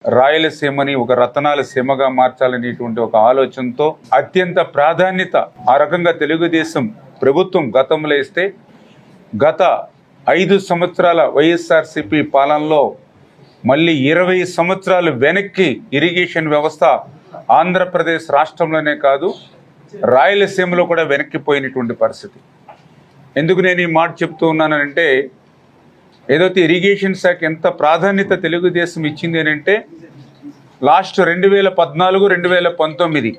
రాయలసీమని ఒక రతనాల సీమగా మార్చాలనేటువంటి ఒక ఆలోచనతో అత్యంత ప్రాధాన్యత ఆ రకంగా తెలుగుదేశం ప్రభుత్వం గతంలో ఇస్తే గత 5 సంవత్సరాల వైఎస్ఆర్సీపీ పాలనలో మళ్ళీ 20 సంవత్సరాలు వెనక్కి ఇరిగేషన్ వ్యవస్థ ఆంధ్రప్రదేశ్ రాష్ట్రంలోనే కాదు రాయలసీమలో కూడా వెనక్కిపోయినటువంటి పరిస్థితి. ఎందుకు నేను ఈ మాట చెప్తూ ఉన్నానంటే, ఏదైతే ఇరిగేషన్ శాఖ ఎంత ప్రాధాన్యత తెలుగుదేశం ఇచ్చింది అని అంటే, లాస్ట్ 2014, 2019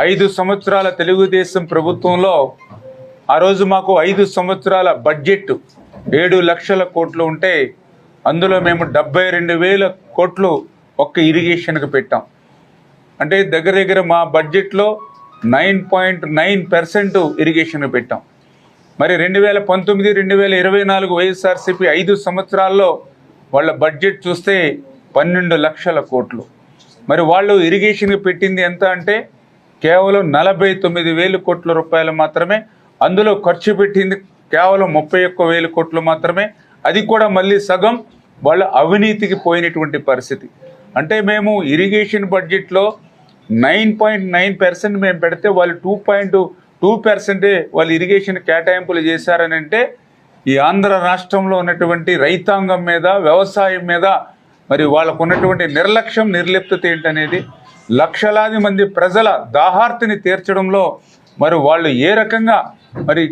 5 సంవత్సరాల తెలుగుదేశం ప్రభుత్వంలో ఆ రోజు మాకు 5 సంవత్సరాల బడ్జెట్ 7 లక్షల కోట్లు ఉంటే అందులో మేము 72,000 కోట్లు ఒక్క ఇరిగేషన్కి పెట్టాం. అంటే దగ్గర దగ్గర మా బడ్జెట్లో 9.9% ఇరిగేషన్కి పెట్టాం. మరి 2019, 2024 వైఎస్ఆర్సీపీ 5 సంవత్సరాల్లో వాళ్ళ బడ్జెట్ చూస్తే 12 లక్షల కోట్లు. మరి వాళ్ళు ఇరిగేషన్కి పెట్టింది ఎంత అంటే కేవలం 49,000 కోట్ల రూపాయలు మాత్రమే. అందులో ఖర్చు పెట్టింది కేవలం 31,000 కోట్లు మాత్రమే. అది కూడా మళ్ళీ సగం వాళ్ళ అవినీతికి పోయినటువంటి పరిస్థితి. అంటే మేము ఇరిగేషన్ బడ్జెట్లో 9.9% మేము పెడితే వాళ్ళు 2.2% వాళ్ళు ఇరిగేషన్ కేటాయింపులు చేశారని అంటే ఈ ఆంధ్ర రాష్ట్రంలో ఉన్నటువంటి రైతాంగం మీద, వ్యవసాయం మీద మరి వాళ్ళకు ఉన్నటువంటి నిర్లక్ష్యం, నిర్లిప్తత ఏంటనేది, లక్షలాది మంది ప్రజల దాహార్తిని తీర్చడంలో మరి వాళ్ళు ఏ రకంగా మరి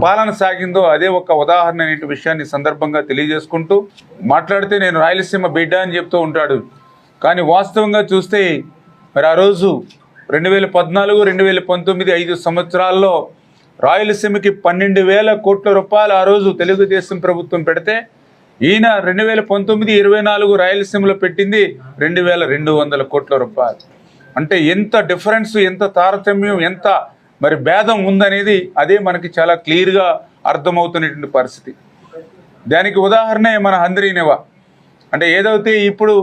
పాలన సాగిందో అదే ఒక ఉదాహరణ అనే విషయాన్ని సందర్భంగా తెలియజేసుకుంటూ మాట్లాడితే నేను రాయలసీమ బిడ్డ అని చెప్తూ ఉంటాడు. కానీ వాస్తవంగా చూస్తే మరి ఆ రోజు 2014, 2019 5 సంవత్సరాల్లో రాయలసీమకి 12,000 కోట్ల రూపాయలు ఆ రోజు తెలుగుదేశం ప్రభుత్వం పెడితే ఈయన 2019, 24 రాయలసీమలో పెట్టింది 2,200 కోట్ల రూపాయలు. అంటే ఎంత డిఫరెన్స్, ఎంత తారతమ్యం, ఎంత మరి భేదం ఉందనేది అదే మనకి చాలా క్లియర్గా అర్థమవుతున్నటువంటి పరిస్థితి. దానికి ఉదాహరణే మన హంద్రీనివా. అంటే ఏదైతే ఇప్పుడు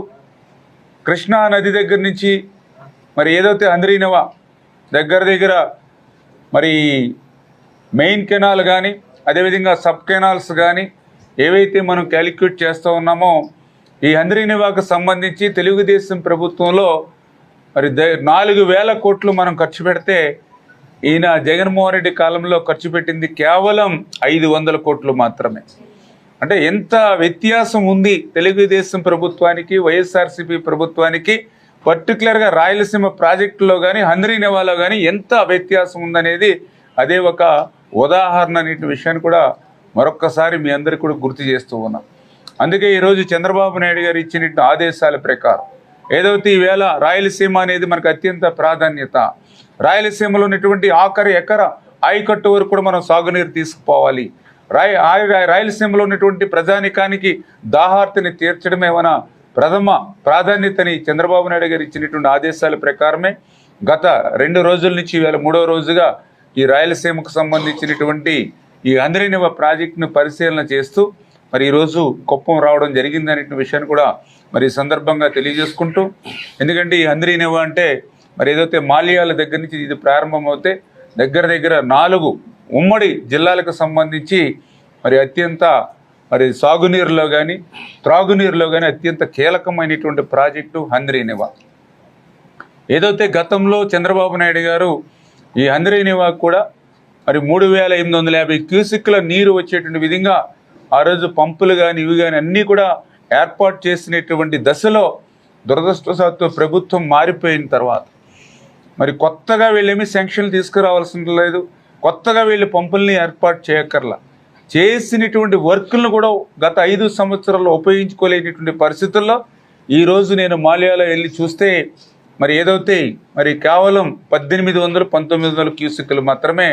కృష్ణా నది దగ్గర నుంచి మరి ఏదైతే హంద్రీనివా దగ్గర మరి మెయిన్ కెనాల్ కానీ అదేవిధంగా సబ్ కెనాల్స్ కానీ ఏవైతే మనం క్యాలిక్యులేట్ చేస్తూ ఉన్నామో ఈ హంద్రీనివాకు సంబంధించి తెలుగుదేశం ప్రభుత్వంలో మరి 4,000 కోట్లు మనం ఖర్చు పెడితే ఈయన జగన్మోహన్ రెడ్డి కాలంలో ఖర్చు పెట్టింది కేవలం 500 కోట్లు మాత్రమే. అంటే ఎంత వ్యత్యాసం ఉంది తెలుగుదేశం ప్రభుత్వానికి, వైఎస్ఆర్సీపీ ప్రభుత్వానికి, పర్టికులర్గా రాయలసీమ ప్రాజెక్టులో కానీ హంద్రీనివాలో కానీ ఎంత వ్యత్యాసం ఉందనేది అదే ఒక ఉదాహరణ అనే విషయాన్ని కూడా మరొక్కసారి మీ అందరికీ కూడా గుర్తు చేస్తూ ఉన్నాం. అందుకే ఈరోజు చంద్రబాబు నాయుడు గారు ఇచ్చిన ఆదేశాల ప్రకారం ఏదైతే ఈవేళ రాయలసీమ అనేది మనకు అత్యంత ప్రాధాన్యత. రాయలసీమలో ఉన్నటువంటి ఆఖరి ఎకర ఆయకట్టు వరకు కూడా మనం సాగునీరు తీసుకుపోవాలి. రాయలసీమలో ఉన్నటువంటి ప్రజానికానికి దాహార్తిని తీర్చడమే మన ప్రథమ ప్రాధాన్యతని చంద్రబాబు నాయుడు గారు ఇచ్చినటువంటి ఆదేశాల ప్రకారమే గత 2 రోజుల నుంచి ఈవేళ 3వ రోజుగా ఈ రాయలసీమకు సంబంధించినటువంటి ఈ హంద్రీనివా ప్రాజెక్టును పరిశీలన చేస్తూ మరి ఈరోజు కుప్పం రావడం జరిగిందనే విషయాన్ని కూడా మరి ఈ సందర్భంగా తెలియజేసుకుంటూ, ఎందుకంటే ఈ హంద్రీనివా అంటే మరి ఏదైతే మాల్యాల దగ్గర నుంచి ఇది ప్రారంభమవుతే దగ్గర 4 ఉమ్మడి జిల్లాలకు సంబంధించి మరి అత్యంత మరి సాగునీరులో కానీ త్రాగునీరులో కానీ అత్యంత కీలకమైనటువంటి ప్రాజెక్టు హంద్రీనివా. ఏదైతే గతంలో చంద్రబాబు నాయుడు గారు ఈ హంద్రీనివా కూడా మరి 3,850 క్యూసిక్ల నీరు వచ్చేటువంటి విధంగా ఆ రోజు పంపులు కానీ ఇవి కానీ అన్నీ కూడా ఏర్పాటు చేసినటువంటి దశలో దురదృష్టవశాత్తు ప్రభుత్వం మారిపోయిన తర్వాత మరి కొత్తగా వీళ్ళేమీ శాంక్షన్లు తీసుకురావాల్సిన లేదు, కొత్తగా వీళ్ళు పంపుల్ని ఏర్పాటు చేయక్కర్లా. చేసినటువంటి వర్కులను కూడా గత 5 సంవత్సరాల్లో ఉపయోగించుకోలేనటువంటి పరిస్థితుల్లో ఈరోజు నేను మాల్యాలో వెళ్ళి చూస్తే మరి ఏదైతే మరి కేవలం 1,800, 1,900 క్యూసిక్లు మాత్రమే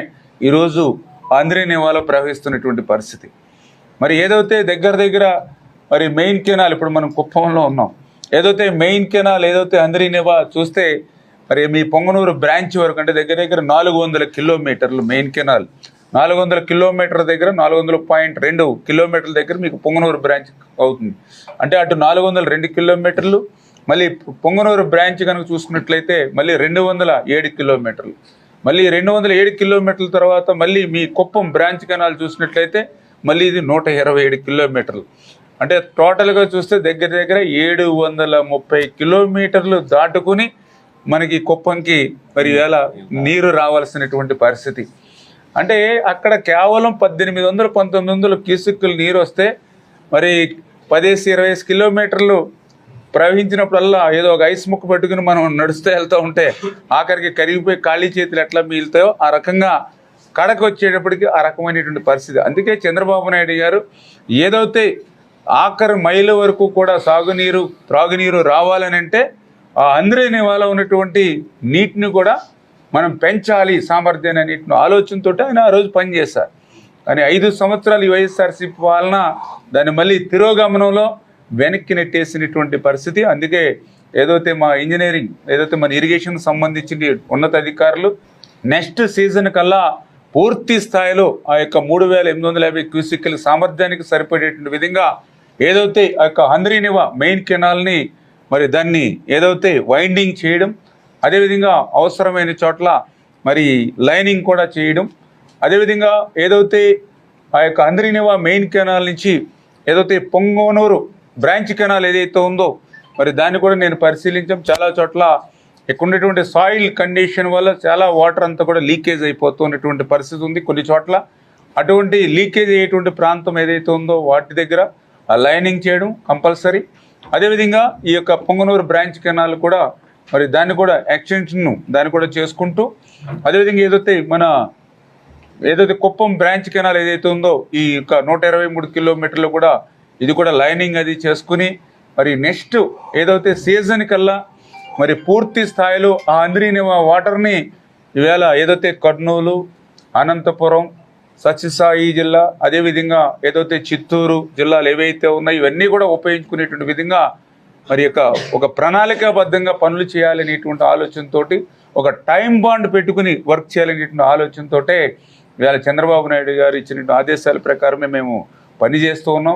ఈరోజు హంద్రీనివాలో ప్రవహిస్తున్నటువంటి పరిస్థితి. మరి ఏదైతే దగ్గర మరి మెయిన్ కెనాల్, ఇప్పుడు మనం కుప్పంలో ఉన్నాం, ఏదైతే మెయిన్ కెనాల్ ఏదైతే హంద్రీనివా చూస్తే మరి మీ పొంగనూరు బ్రాంచ్ వరకు అంటే దగ్గర 400 కిలోమీటర్లు మెయిన్ కెనాల్, 400 కిలోమీటర్ల దగ్గర 400.2 కిలోమీటర్ల దగ్గర మీకు పొంగనూరు బ్రాంచ్ అవుతుంది. అంటే అటు 402 కిలోమీటర్లు, మళ్ళీ పొంగనూరు బ్రాంచ్ కనుక చూసుకున్నట్లయితే మళ్ళీ 207 కిలోమీటర్లు, మళ్ళీ 207 కిలోమీటర్ల తర్వాత మళ్ళీ మీ కుప్పం బ్రాంచ్ కెనాల్ చూసినట్లయితే మళ్ళీ ఇది 127 కిలోమీటర్లు. అంటే టోటల్గా చూస్తే దగ్గర దగ్గర 730 కిలోమీటర్లు దాటుకుని మనకి కుప్పంకి మరి వేళ నీరు రావాల్సినటువంటి పరిస్థితి. అంటే అక్కడ కేవలం 1800-1900 క్యూసెక్కులు నీరు వస్తే మరి 10-20 కిలోమీటర్లు ప్రవహించినప్పుడల్లా ఏదో ఒక ఐస్ ముక్క పెట్టుకుని మనం నడుస్తూ వెళ్తూ ఉంటే ఆఖరికి కరిగిపోయి ఖాళీ చేతులు ఎట్లా మిగులుతాయో ఆ రకంగా కడకు వచ్చేటప్పటికి ఆ రకమైనటువంటి పరిస్థితి. అందుకే చంద్రబాబు నాయుడు గారు ఏదైతే ఆఖరి మైలు వరకు కూడా సాగునీరు త్రాగునీరు రావాలని అంటే ఆ అందరినివాలో ఉన్నటువంటి నీటిని కూడా మనం పెంచాలి సామర్థ్యాన్ని నీటిని ఆలోచనతో ఆయన ఆ రోజు పనిచేశారు. కానీ 5 సంవత్సరాలు ఈ వైఎస్ఆర్సీపీ పాలన దాన్ని మళ్ళీ తిరోగమనంలో వెనక్కి నెట్టేసినటువంటి పరిస్థితి. అందుకే ఏదైతే మా ఇంజనీరింగ్ ఏదైతే మన ఇరిగేషన్ సంబంధించిన ఉన్నత అధికారులు నెక్స్ట్ సీజన్ కల్లా పూర్తి స్థాయిలో ఆ యొక్క 3850 క్యూసెక్కుల సామర్థ్యానికి సరిపడేటువంటి విధంగా ఏదైతే ఆ యొక్క హంద్రీనివా మెయిన్ కెనాల్ని మరి దాన్ని ఏదైతే వైండింగ్ చేయడం, అదేవిధంగా అవసరమైన చోట్ల మరి లైనింగ్ కూడా చేయడం, అదేవిధంగా ఏదైతే ఆ యొక్క హంద్రీనివా మెయిన్ కెనాల్ నుంచి ఏదైతే పొంగనూరు బ్రాంచ్ కెనాల్ ఏదైతే ఉందో మరి దాన్ని కూడా నేను పరిశీలించాం. చాలా చోట్ల ఇక్కడ ఉన్నటువంటి సాయిల్ కండిషన్ వల్ల చాలా వాటర్ అంతా కూడా లీకేజ్ అయిపోతున్నటువంటి పరిస్థితి ఉంది. కొన్ని చోట్ల అటువంటి లీకేజ్ అయ్యేటువంటి ప్రాంతం ఏదైతే ఉందో వాటి దగ్గర లైనింగ్ చేయడం కంపల్సరీ. అదేవిధంగా ఈ యొక్క పొంగనూరు బ్రాంచ్ కెనాల్ కూడా మరి దాన్ని కూడా ఎక్స్టెన్షన్ దాన్ని కూడా చేసుకుంటూ, అదేవిధంగా ఏదైతే కుప్పం బ్రాంచ్ కెనాల్ ఏదైతే ఉందో ఈ యొక్క 123 కిలోమీటర్లు కూడా ఇది కూడా లైనింగ్ అది చేసుకుని మరి నెక్స్ట్ ఏదైతే సీజన్ కల్లా మరి పూర్తి స్థాయిలో ఆ హంద్రీనివా వాటర్ని ఈవేళ ఏదైతే కర్నూలు, అనంతపురం, సత్యసాయి జిల్లా, అదేవిధంగా ఏదైతే చిత్తూరు జిల్లాలు ఏవైతే ఉన్నాయో ఇవన్నీ కూడా ఉపయోగించుకునేటువంటి విధంగా మరి ఒక ప్రణాళికాబద్ధంగా పనులు చేయాలనేటువంటి ఆలోచనతోటి ఒక టైం బాండ్ పెట్టుకుని వర్క్ చేయాలనేటువంటి ఆలోచనతోటే ఇవాళ చంద్రబాబు నాయుడు గారు ఇచ్చిన ఆదేశాల ప్రకారమే మేము పనిచేస్తూ ఉన్నాం.